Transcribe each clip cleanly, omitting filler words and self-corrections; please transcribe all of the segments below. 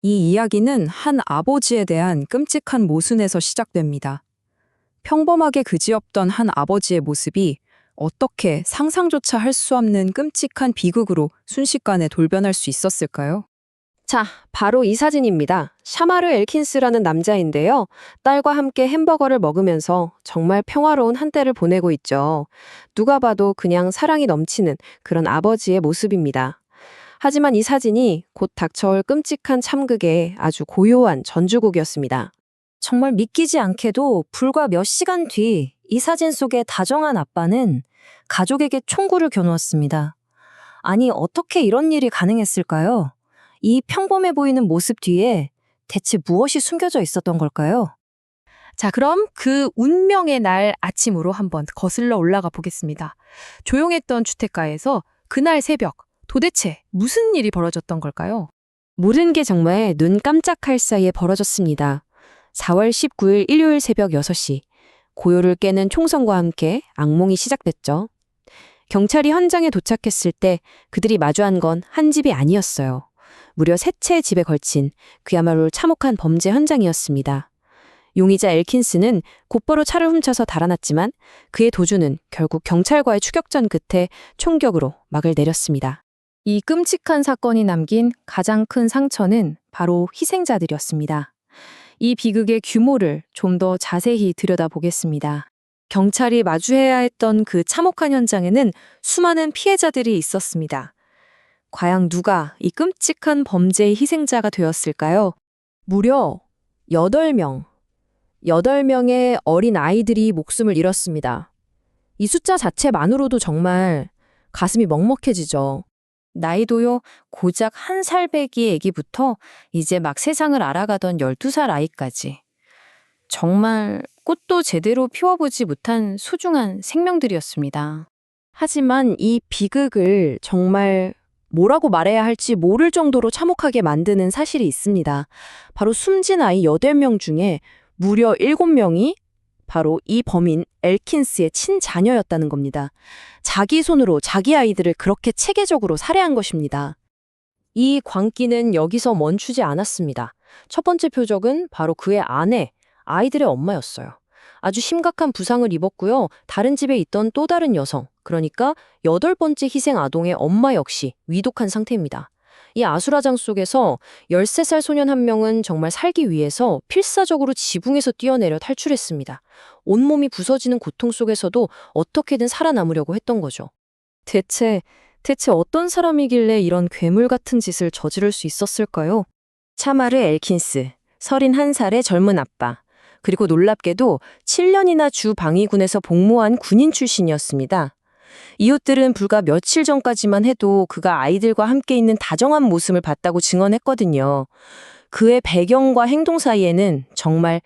이 이야기는 한 아버지에 대한 끔찍한 모순에서 시작됩니다. 평범하게 그지없던 한 아버지의 모습이 어떻게 상상조차 할 수 없는 끔찍한 비극으로 순식간에 돌변할 수 있었을까요? 자, 바로 이 사진입니다. 샤마르 엘킨스라는 남자인데요. 딸과 함께 햄버거를 먹으면서 정말 평화로운 한때를 보내고 있죠. 누가 봐도 그냥 사랑이 넘치는 그런 아버지의 모습입니다. 하지만 이 사진이 곧 닥쳐올 끔찍한 참극의 아주 고요한 전주곡이었습니다. 정말 믿기지 않게도 불과 몇 시간 뒤 이 사진 속의 다정한 아빠는 가족에게 총구를 겨누었습니다. 아니, 어떻게 이런 일이 가능했을까요? 이 평범해 보이는 모습 뒤에 대체 무엇이 숨겨져 있었던 걸까요? 자, 그럼 그 운명의 날 아침으로 한번 거슬러 올라가 보겠습니다. 조용했던 주택가에서 그날 새벽 도대체 무슨 일이 벌어졌던 걸까요? 모든 게 정말 눈 깜짝할 사이에 벌어졌습니다. 4월 19일 일요일 새벽 6시, 고요를 깨는 총성과 함께 악몽이 시작됐죠. 경찰이 현장에 도착했을 때 그들이 마주한 건 한 집이 아니었어요. 무려 세 채의 집에 걸친 그야말로 참혹한 범죄 현장이었습니다. 용의자 엘킨스는 곧바로 차를 훔쳐서 달아났지만 그의 도주는 결국 경찰과의 추격전 끝에 총격으로 막을 내렸습니다. 이 끔찍한 사건이 남긴 가장 큰 상처는 바로 희생자들이었습니다. 이 비극의 규모를 좀 더 자세히 들여다보겠습니다. 경찰이 마주해야 했던 그 참혹한 현장에는 수많은 피해자들이 있었습니다. 과연 누가 이 끔찍한 범죄의 희생자가 되었을까요? 무려 8명. 8명의 어린 아이들이 목숨을 잃었습니다. 이 숫자 자체만으로도 정말 가슴이 먹먹해지죠. 나이도요, 고작 1살 배기 애기부터 이제 막 세상을 알아가던 12살 아이까지. 정말 꽃도 제대로 피워보지 못한 소중한 생명들이었습니다. 하지만 이 비극을 정말 뭐라고 말해야 할지 모를 정도로 참혹하게 만드는 사실이 있습니다. 바로 숨진 아이 8명 중에 무려 7명이 바로 이 범인 엘킨스의 친자녀였다는 겁니다. 자기 손으로 자기 아이들을 그렇게 체계적으로 살해한 것입니다. 이 광기는 여기서 멈추지 않았습니다. 첫 번째 표적은 바로 그의 아내, 아이들의 엄마였어요. 아주 심각한 부상을 입었고요. 다른 집에 있던 또 다른 여성, 그러니까 8번째 희생 아동의 엄마 역시 위독한 상태입니다. 이 아수라장 속에서 13살 소년 한 명은 정말 살기 위해서 필사적으로 지붕에서 뛰어내려 탈출했습니다. 온몸이 부서지는 고통 속에서도 어떻게든 살아남으려고 했던 거죠. 대체 어떤 사람이길래 이런 괴물 같은 짓을 저지를 수 있었을까요? 차마르 엘킨스, 31살의 젊은 아빠, 그리고 놀랍게도 7년이나 주 방위군에서 복무한 군인 출신이었습니다. 이웃들은 불과 며칠 전까지만 해도 그가 아이들과 함께 있는 다정한 모습을 봤다고 증언했거든요. 그의 배경과 행동 사이에는 정말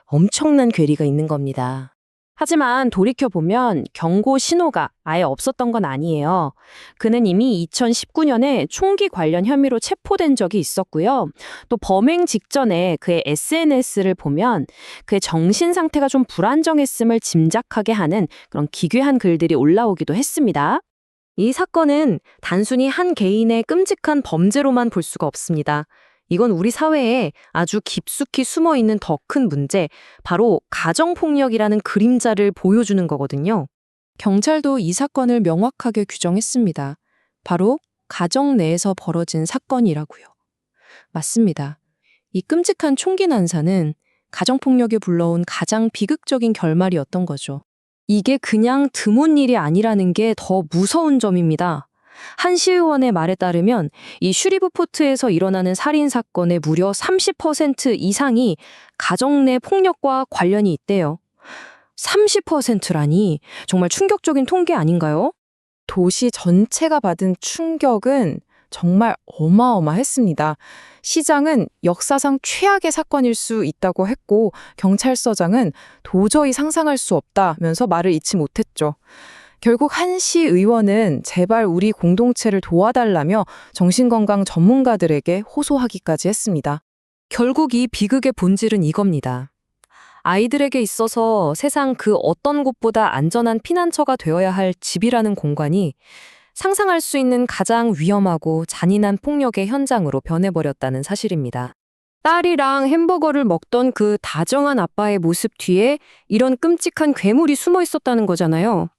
엄청난 괴리가 있는 겁니다. 하지만 돌이켜보면 경고 신호가 아예 없었던 건 아니에요. 그는 이미 2019년에 총기 관련 혐의로 체포된 적이 있었고요. 또 범행 직전에 그의 SNS를 보면 그의 정신 상태가 좀 불안정했음을 짐작하게 하는 그런 기괴한 글들이 올라오기도 했습니다. 이 사건은 단순히 한 개인의 끔찍한 범죄로만 볼 수가 없습니다. 이건 우리 사회에 아주 깊숙이 숨어 있는 더 큰 문제, 바로 가정폭력이라는 그림자를 보여주는 거거든요. 경찰도 이 사건을 명확하게 규정했습니다. 바로 가정 내에서 벌어진 사건이라고요. 맞습니다. 이 끔찍한 총기 난사는 가정폭력이 불러온 가장 비극적인 결말이었던 거죠. 이게 그냥 드문 일이 아니라는 게 더 무서운 점입니다. 한 시의원의 말에 따르면 이 슈리브포트에서 일어나는 살인 사건의 무려 30% 이상이 가정 내 폭력과 관련이 있대요. 30%라니 정말 충격적인 통계 아닌가요? 도시 전체가 받은 충격은 정말 어마어마했습니다. 시장은 역사상 최악의 사건일 수 있다고 했고 경찰서장은 도저히 상상할 수 없다면서 말을 잊지 못했죠. 결국 한 시의원은 제발 우리 공동체를 도와달라며 정신건강 전문가들에게 호소하기까지 했습니다. 결국 이 비극의 본질은 이겁니다. 아이들에게 있어서 세상 그 어떤 곳보다 안전한 피난처가 되어야 할 집이라는 공간이 상상할 수 있는 가장 위험하고 잔인한 폭력의 현장으로 변해버렸다는 사실입니다. 딸이랑 햄버거를 먹던 그 다정한 아빠의 모습 뒤에 이런 끔찍한 괴물이 숨어 있었다는 거잖아요.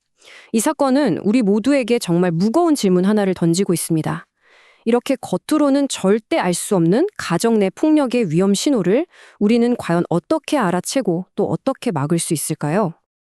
이 사건은 우리 모두에게 정말 무거운 질문 하나를 던지고 있습니다. 이렇게 겉으로는 절대 알 수 없는 가정 내 폭력의 위험 신호를 우리는 과연 어떻게 알아채고 또 어떻게 막을 수 있을까요?